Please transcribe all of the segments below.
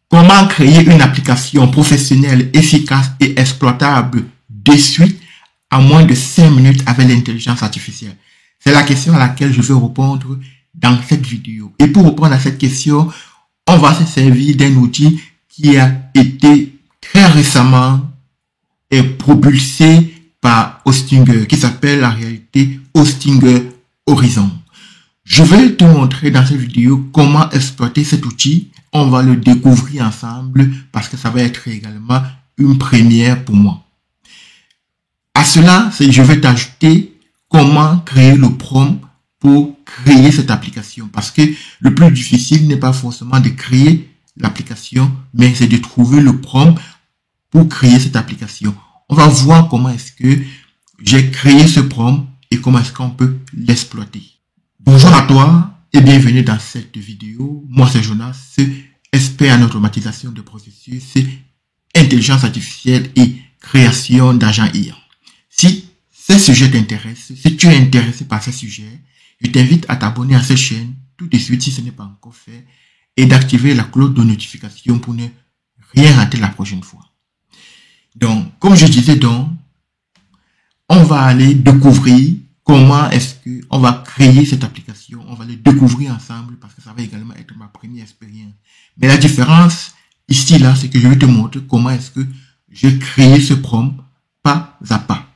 Comment créer une application professionnelle, efficace et exploitable de suite en moins de 5 minutes avec l'intelligence artificielle? C'est la question à laquelle je vais répondre dans cette vidéo. Et pour répondre à cette question, on va se servir d'un outil qui a été très récemment propulsé par Hostinger, qui s'appelle en réalité Hostinger Horizon. Je vais te montrer dans cette vidéo comment exploiter cet outil. On va le découvrir ensemble parce que ça va être également une première pour moi. À cela, je vais t'ajouter comment créer le prompt pour créer cette application. Parce que le plus difficile n'est pas forcément de créer l'application, mais c'est de trouver le prompt pour créer cette application. On va voir comment est-ce que j'ai créé ce prompt et comment est-ce qu'on peut l'exploiter. Bonjour à toi et bienvenue dans cette vidéo. Moi c'est Jonas, expert en automatisation de processus, intelligence artificielle et création d'agents IA. Si ce sujet t'intéresse, si tu es intéressé par ce sujet, je t'invite à t'abonner à cette chaîne tout de suite si ce n'est pas encore fait et d'activer la cloche de notification pour ne rien rater la prochaine fois. Donc, comme je disais on va aller découvrir comment est-ce que on va créer cette application. On va le découvrir ensemble parce que ça va également être ma première expérience. Mais la différence ici, là, c'est que je vais te montrer comment est-ce que j'ai créé ce prompt pas à pas.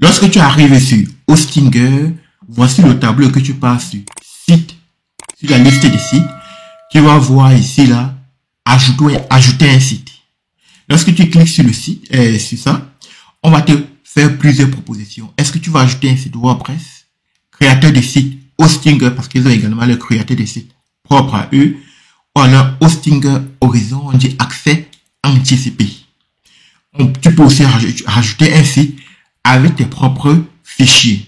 Lorsque tu arrives sur Hostinger, voici le tableau que tu passes sur site, sur la liste des sites. Tu vas voir ici, là, ajouter un site. Lorsque tu cliques sur le site, sur ça, on va te faire plusieurs propositions. Est-ce que tu vas ajouter un site WordPress, créateur de sites Hostinger, parce qu'ils ont également le créateur de sites propre à eux, ou alors Hostinger Horizon, on dit accès anticipé. Tu peux aussi rajouter un site avec tes propres fichiers.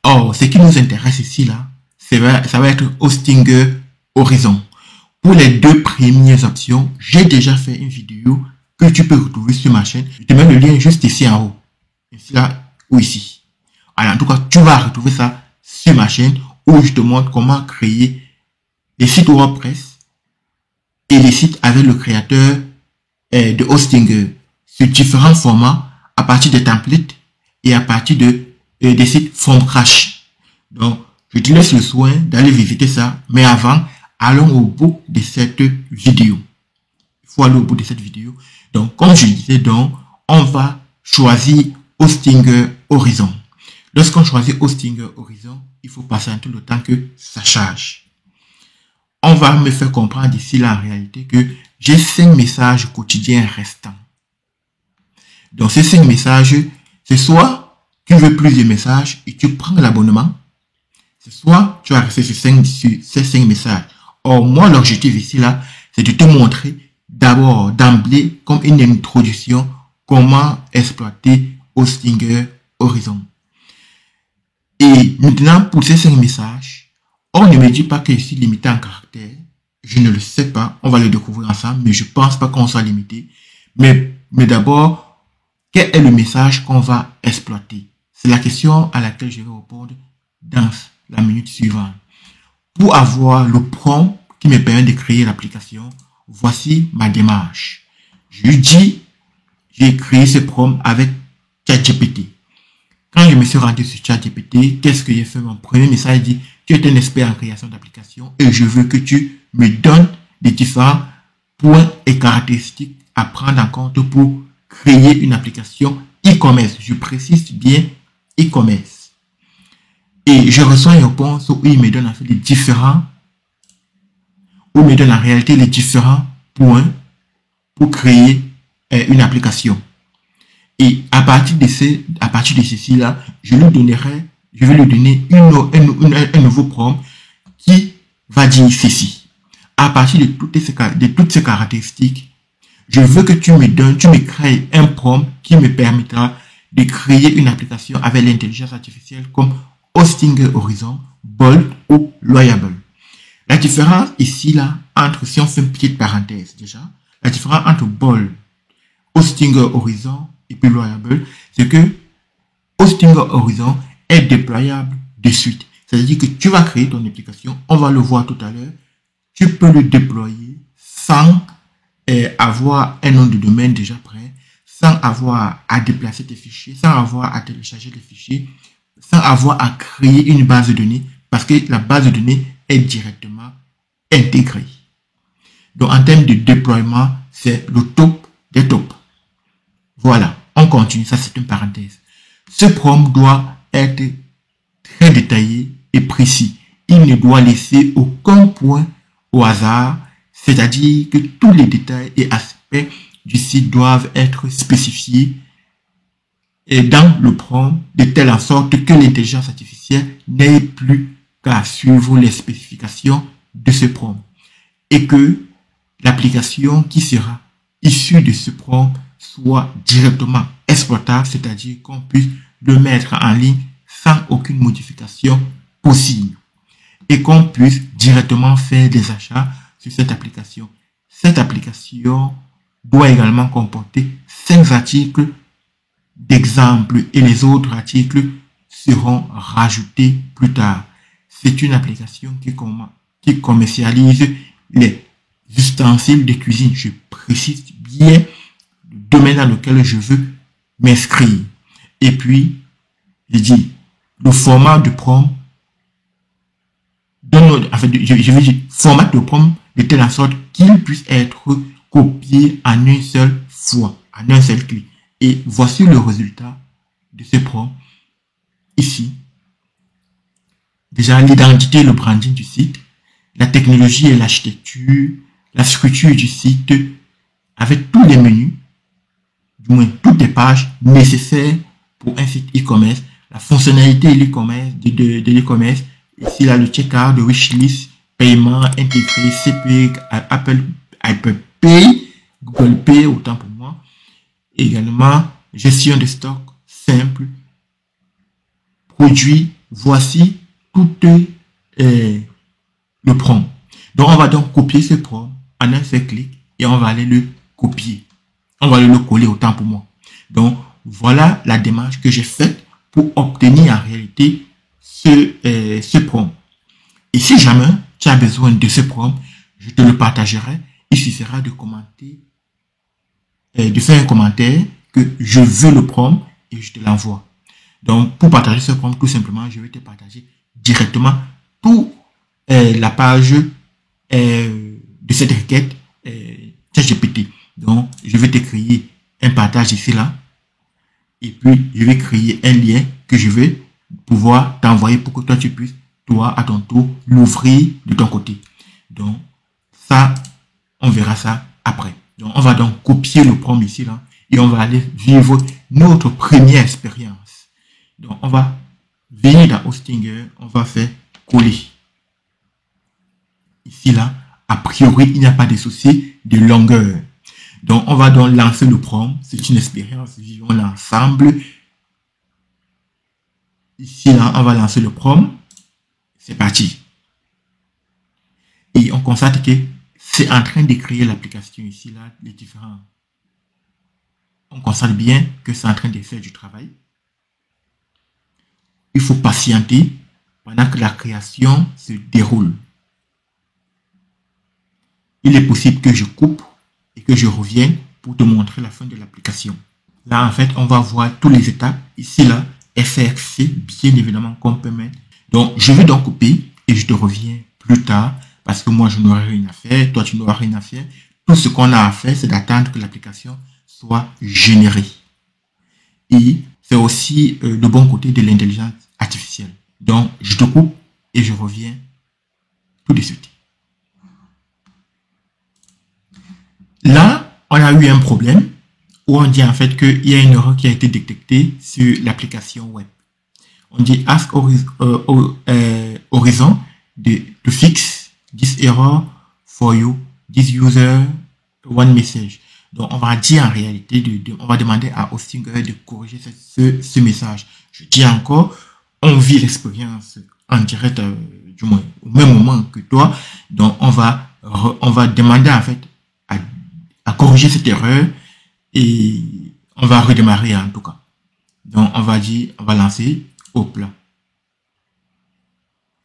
Or, ce qui nous intéresse ici, là, ça va être Hostinger Horizon. Pour les deux premières options, j'ai déjà fait une vidéo que tu peux retrouver sur ma chaîne. Je te mets le lien juste ici en haut. Ici, là, ou ici. Alors, en tout cas, tu vas retrouver ça sur ma chaîne où je te montre comment créer les sites WordPress et les sites avec le créateur de Hostinger sur différents formats à partir de templates et à partir des sites from crash. Donc, je te laisse le soin d'aller visiter ça. Mais avant, allons au bout de cette vidéo. Il faut aller au bout de cette vidéo. Donc, comme je disais, on va choisir Hostinger Horizon. Lorsqu'on choisit Hostinger Horizon, il faut patienter le temps que ça charge. On va me faire comprendre ici la réalité que j'ai 5 messages quotidiens restants. Donc, ces 5 messages, c'est soit tu veux plus de messages et tu prends l'abonnement, c'est soit tu as resté sur ces 5 messages. Or, moi, l'objectif ici, là, c'est de te montrer d'abord, d'emblée, comme une introduction, comment exploiter Hostinger Horizon. Et maintenant, pour ces 5 messages, on ne me dit pas que je suis limité en caractère. Je ne le sais pas. On va le découvrir ensemble, mais je pense pas qu'on soit limité. Mais d'abord, quel est le message qu'on va exploiter? C'est la question à laquelle je vais répondre dans la minute suivante. Pour avoir le prompt qui me permet de créer l'application, voici ma démarche. Je dis, j'ai créé ce prompt avec ChatGPT. Quand je me suis rendu sur ChatGPT, qu'est-ce que j'ai fait? Mon premier message dit, tu es un expert en création d'applications et je veux que tu me donnes des différents points et caractéristiques à prendre en compte pour créer une application e-commerce. Je précise bien e-commerce. Et je reçois une réponse où il me donne en fait les différents, où il me donne en réalité les différents points pour créer une application. Et à partir de ceci là, je vais lui donner un nouveau prompt qui va dire ceci. À partir de toutes ces caractéristiques, je veux que tu me crées un prompt qui me permettra de créer une application avec l'intelligence artificielle comme Hostinger Horizon, Bolt ou Loyable. La différence ici, là, si on fait une petite parenthèse déjà, la différence entre Bolt, Hostinger Horizon et puis Loyable, c'est que Hostinger Horizon est déployable de suite. C'est-à-dire que tu vas créer ton application, on va le voir tout à l'heure, tu peux le déployer sans avoir un nom de domaine déjà prêt, sans avoir à déplacer tes fichiers, sans avoir à télécharger les fichiers, sans avoir à créer une base de données, parce que la base de données est directement intégrée. Donc, en termes de déploiement, c'est le top des tops. Voilà, on continue, ça c'est une parenthèse. Ce prompt doit être très détaillé et précis. Il ne doit laisser aucun point au hasard, c'est-à-dire que tous les détails et aspects du site doivent être spécifiés et dans le prompt de telle en sorte que l'intelligence artificielle n'ait plus qu'à suivre les spécifications de ce prompt et que l'application qui sera issue de ce prompt soit directement exploitable, c'est-à-dire qu'on puisse le mettre en ligne sans aucune modification possible et qu'on puisse directement faire des achats sur cette application. Cette application doit également comporter 5 articles d'exemples et les autres articles seront rajoutés plus tard. C'est une application qui commercialise les ustensiles de cuisine. Je précise bien le domaine dans lequel je veux m'inscrire. Et puis, je dis, le format de prompt, je vais dire, format de prompt de telle sorte qu'il puisse être copié en une seule fois, en un seul clic. Et voici le résultat de ce prompt. Ici, déjà l'identité et le branding du site, la technologie et l'architecture, la structure du site, avec tous les menus, du moins toutes les pages nécessaires pour un site e-commerce, la fonctionnalité de l'e-commerce, ici là le checkout, le wishlist, paiement intégré, CP, Apple Pay, Google Pay, autant pour moi. Également, gestion de stock simple, produit, voici tout le prompt. Donc, on va donc copier ce prompt en un seul clic et on va aller le copier. On va aller le coller autant pour moi. Donc, voilà la démarche que j'ai faite pour obtenir en réalité ce prompt. Et si jamais tu as besoin de ce prompt, je te le partagerai. Il suffira de commenter, de faire un commentaire que je veux le prompt et je te l'envoie. Donc, pour partager ce prompt, tout simplement, je vais te partager directement toute la page de cette requête ChatGPT. Donc, je vais te créer un partage ici, là. Et puis, je vais créer un lien que je vais pouvoir t'envoyer pour que toi, tu puisses, toi, à ton tour, l'ouvrir de ton côté. Donc, ça, on verra ça après. Donc, on va donc copier le prompt ici, là. Et on va aller vivre notre première expérience. Donc, on va venir dans Hostinger, on va faire coller. Ici, là, a priori, il n'y a pas de souci de longueur. Donc, on va donc lancer le prompt. C'est une expérience, vivons l'ensemble. Ici, là, on va lancer le prompt. C'est parti. Et on constate que c'est en train de créer l'application ici, là, les différents. On constate bien que c'est en train de faire du travail. Il faut patienter pendant que la création se déroule. Il est possible que je coupe et que je revienne pour te montrer la fin de l'application. Là, en fait, on va voir toutes les étapes. Ici, là, FRC, bien évidemment, qu'on peut mettre. Donc, je vais donc couper et je te reviens plus tard parce que moi, je n'aurai rien à faire. Toi, tu n'auras rien à faire. Tout ce qu'on a à faire, c'est d'attendre que l'application soit générée. Et c'est aussi le bon côté de l'intelligence artificielle. Donc, je te coupe et je reviens tout de suite. Là, on a eu un problème où on dit en fait qu'il y a une erreur qui a été détectée sur l'application web. On dit ask Horizon to fix this error for you, this user, one message. Donc, on va dire en réalité, on va demander à Hostinger de corriger ce message. Je dis encore, on vit l'expérience en direct, du moins au même moment que toi. Donc, on va demander en fait à corriger cette erreur et on va redémarrer en tout cas. Donc, on va lancer au plat.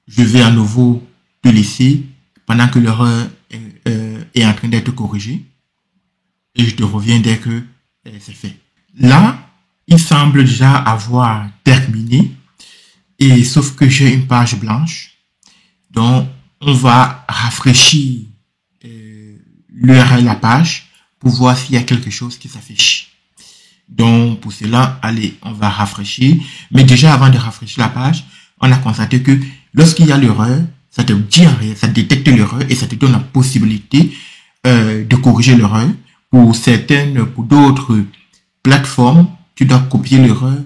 Je vais à nouveau te laisser pendant que l'erreur est en train d'être corrigée. et je te reviens dès que c'est fait. Là, il semble déjà avoir terminé, et sauf que j'ai une page blanche. Donc, on va rafraîchir l'URL de la page pour voir s'il y a quelque chose qui s'affiche. Donc, pour cela, allez, on va rafraîchir. Mais déjà, avant de rafraîchir la page, on a constaté que lorsqu'il y a l'erreur, ça te dit en réel, ça détecte l'erreur et ça te donne la possibilité de corriger l'erreur. Pour d'autres plateformes, tu dois copier l'erreur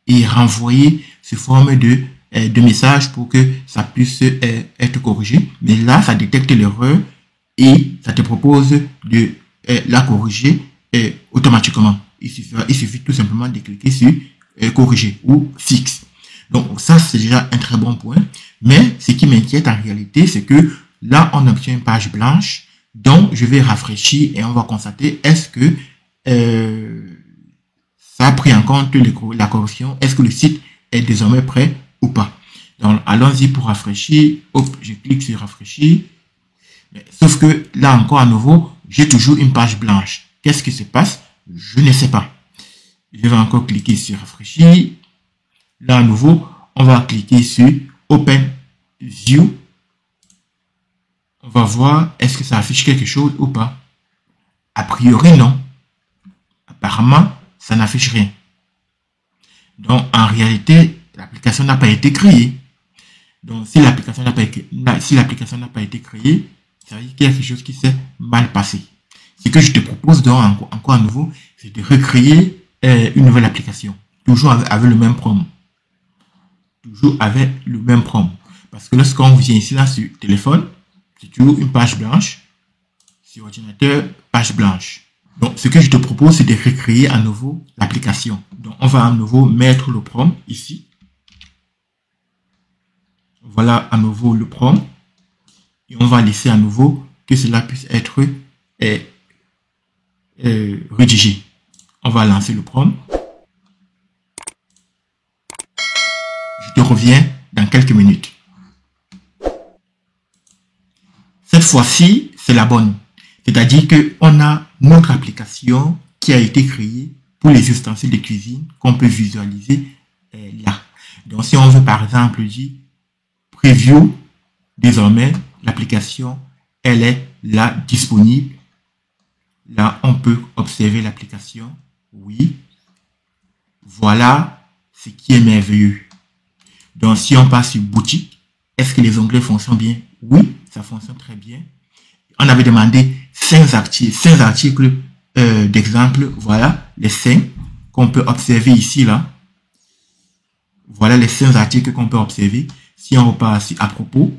et renvoyer sous forme de message pour que ça puisse être corrigé. Mais là, ça détecte l'erreur et ça te propose de la corriger automatiquement. Il suffit tout simplement de cliquer sur corriger ou fixe. Donc ça, c'est déjà un très bon point. Mais ce qui m'inquiète en réalité, c'est que là, on obtient une page blanche. Donc, je vais rafraîchir et on va constater est-ce que ça a pris en compte la correction. Est-ce que le site est désormais prêt ou pas? Donc, allons-y pour rafraîchir. Hop, je clique sur rafraîchir. Sauf que là encore à nouveau, j'ai toujours une page blanche. Qu'est-ce qui se passe? Je ne sais pas. Je vais encore cliquer sur rafraîchir. Là à nouveau, on va cliquer sur Open View. On va voir est-ce que ça affiche quelque chose ou pas. A priori non. Apparemment, ça n'affiche rien. Donc en réalité, l'application n'a pas été créée. Donc si l'application n'a pas été créée, ça veut dire qu'il y a quelque chose qui s'est mal passé. Ce que je te propose donc encore à nouveau, c'est de recréer une nouvelle application. Toujours avec le même prompt. Toujours avec le même prompt. Parce que lorsqu'on vient ici là sur téléphone, c'est toujours une page blanche. Sur ordinateur, page blanche. Donc ce que je te propose, c'est de recréer à nouveau l'application. Donc on va à nouveau mettre le prompt ici. Voilà à nouveau le prompt. Et on va laisser à nouveau que cela puisse être rédigé. On va lancer le prompt. Je te reviens dans quelques minutes. Cette fois-ci, c'est la bonne. C'est-à-dire qu'on a notre application qui a été créée pour les ustensiles de cuisine qu'on peut visualiser là. Donc, si on veut par exemple dire preview, désormais, l'application, elle est là disponible. Là, on peut observer l'application. Oui. Voilà ce qui est merveilleux. Donc, si on passe sur boutique, est-ce que les onglets fonctionnent bien? Oui, ça fonctionne très bien. On avait demandé 5 articles d'exemple. Voilà les 5 qu'on peut observer ici, là. Voilà les 5 articles qu'on peut observer. Si on repart sur à propos,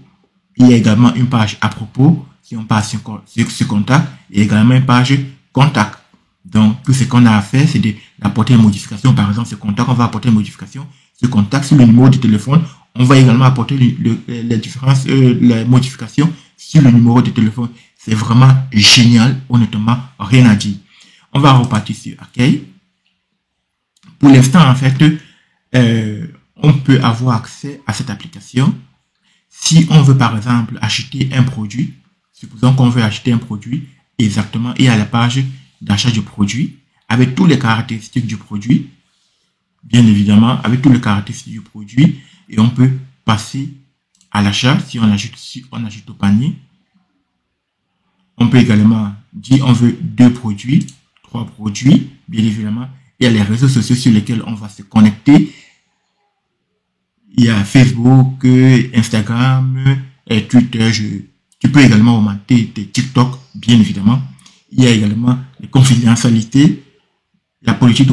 il y a également une page à propos. Si on passe sur contact, il y a également une page contact. Donc, tout ce qu'on a à faire, c'est d'apporter une modification. Par exemple, sur contact, on va apporter une modification. Sur contact, sur le numéro de téléphone, on va également apporter les modifications sur le numéro de téléphone. C'est vraiment génial, honnêtement, rien à dire. On va repartir sur accueil. Pour l'instant, en fait, on peut avoir accès à cette application. Si on veut, par exemple, acheter un produit, supposons qu'on veut acheter un produit, exactement, et à la page d'achat du produit, avec toutes les caractéristiques du produit, bien évidemment, avec toutes les caractéristiques du produit, et on peut passer à l'achat si on ajoute au panier. On peut également dire on veut 2 produits, 3 produits, bien évidemment. Il y a les réseaux sociaux sur lesquels on va se connecter. Il y a Facebook, Instagram, et Twitter. Tu peux également augmenter tes TikTok, bien évidemment. Il y a également les confidentialités, la politique de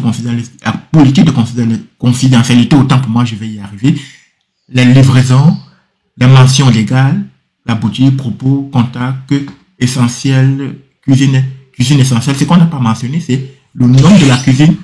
confidentialité, autant pour moi, je vais y arriver. Les livraisons, la mention légale, la boutique, propos, contact, essentiel, cuisine essentielle. Ce qu'on n'a pas mentionné, c'est le nom de la cuisine.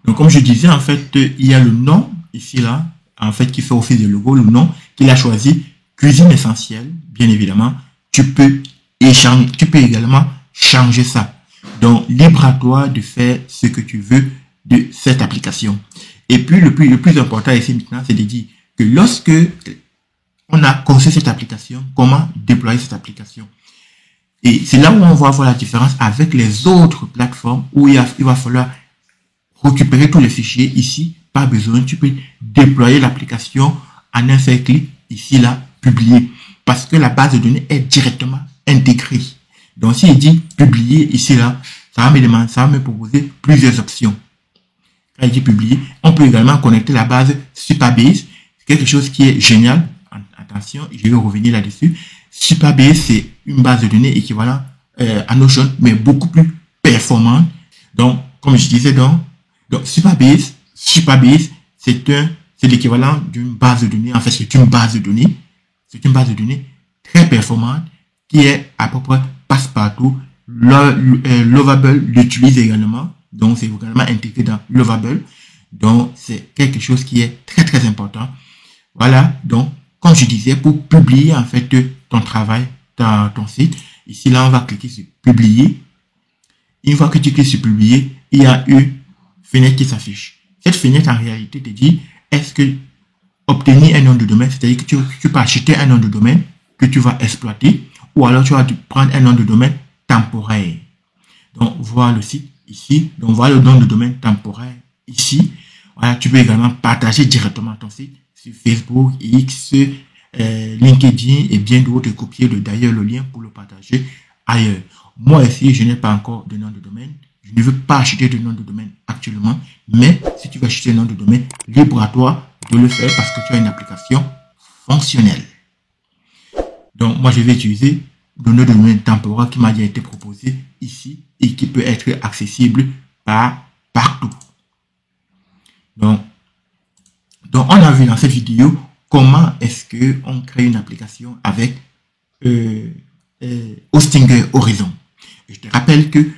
Donc, comme je disais, en fait, il y a le nom, ici, là, en fait, qui fait office de logo, le nom qu'il a choisi, cuisine essentielle, bien évidemment. Tu peux également changer ça. Donc, libre à toi de faire ce que tu veux de cette application. Et puis, le plus important ici maintenant, c'est de dire que lorsque on a conçu cette application, comment déployer cette application? Et c'est là où on va voir la différence avec les autres plateformes où il va falloir récupérer tous les fichiers. Ici, pas besoin, tu peux déployer l'application en un seul clic, ici, là, publier. Parce que la base de données est directement intégrée. Donc, si il dit publier, ici, là, ça va me proposer plusieurs options. Quand il dit publier, on peut également connecter la base Supabase. C'est quelque chose qui est génial. Attention, je vais revenir là-dessus. Supabase, c'est une base de données équivalente à Notion, mais beaucoup plus performante. Donc, comme je disais, donc Supabase, c'est l'équivalent d'une base de données. En fait, c'est une base de données. C'est une base de données très performante qui est à peu près passe-partout. Lovable l'utilise également. Donc, c'est également intégré dans Lovable. Donc, c'est quelque chose qui est très, très important. Voilà. Donc, comme je disais, pour publier, en fait, ton travail, ton site, ici, là, on va cliquer sur publier. Une fois que tu cliques sur publier, il y a une fenêtre qui s'affiche. Cette fenêtre, en réalité, te dit, est-ce que obtenir un nom de domaine, c'est-à-dire que tu peux acheter un nom de domaine que tu vas exploiter, ou alors tu vas prendre un nom de domaine temporaire. Donc, voir le site ici. Donc, voir le nom de domaine temporaire ici. Voilà, tu peux également partager directement ton site sur Facebook, X, LinkedIn et bien d'autres. Copier d'ailleurs le lien pour le partager ailleurs. Moi ici, je n'ai pas encore de nom de domaine. Je ne veux pas acheter de nom de domaine actuellement. Mais si tu veux acheter un nom de domaine, libre à toi de le faire parce que tu as une application fonctionnelle. Donc, moi, je vais utiliser le nom de domaine temporaire qui m'a déjà été proposé ici et qui peut être accessible partout. Donc, on a vu dans cette vidéo comment est-ce que on crée une application avec Hostinger Horizon. Et je te rappelle que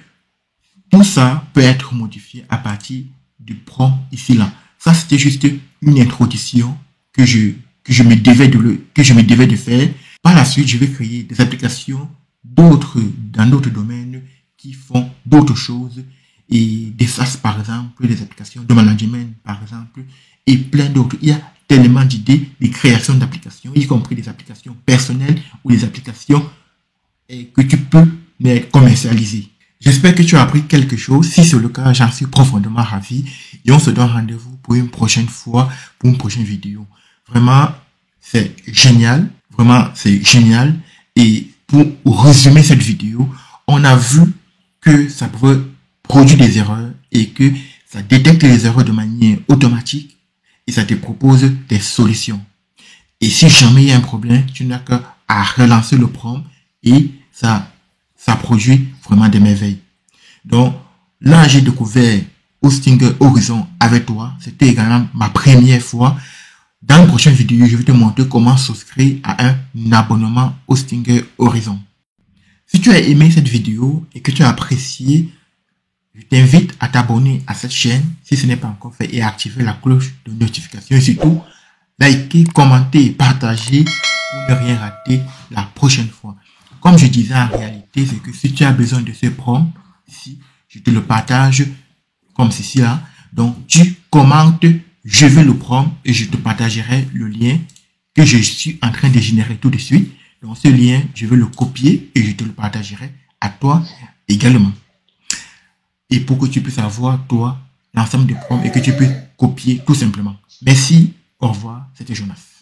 tout ça peut être modifié à partir du prompt ici là. Ça, c'était juste une introduction que je me devais de faire. Par la suite, je vais créer des applications dans d'autres domaines qui font d'autres choses et des SaaS par exemple, des applications de management par exemple et plein d'autres. Il y a tellement d'idées de création d'applications, y compris des applications personnelles ou des applications que tu peux commercialiser. J'espère que tu as appris quelque chose. Si c'est le cas, j'en suis profondément ravi. Et on se donne rendez-vous pour une prochaine fois, pour une prochaine vidéo. Vraiment, c'est génial. Vraiment, c'est génial. Et pour résumer cette vidéo, on a vu que ça pouvait produire des erreurs et que ça détecte les erreurs de manière automatique et ça te propose des solutions. Et si jamais il y a un problème, tu n'as qu'à relancer le prompt et ça produit vraiment des merveilles. Donc, là, j'ai découvert Hostinger Horizon avec toi. C'était également ma première fois. Dans la prochaine vidéo, je vais te montrer comment souscrire à un abonnement Hostinger Horizon. Si tu as aimé cette vidéo et que tu as apprécié, je t'invite à t'abonner à cette chaîne si ce n'est pas encore fait et à activer la cloche de notification et surtout, liker, commenter et partager pour ne rien rater la prochaine fois. Comme je disais en réalité, c'est que si tu as besoin de ce prompt, ici, je te le partage comme ceci là. Donc, tu commentes, je veux le prompt et je te partagerai le lien que je suis en train de générer tout de suite. Donc, ce lien, je vais le copier et je te le partagerai à toi également. Et pour que tu puisses avoir, toi, l'ensemble des prompts et que tu puisses copier tout simplement. Merci, au revoir, c'était Jonas.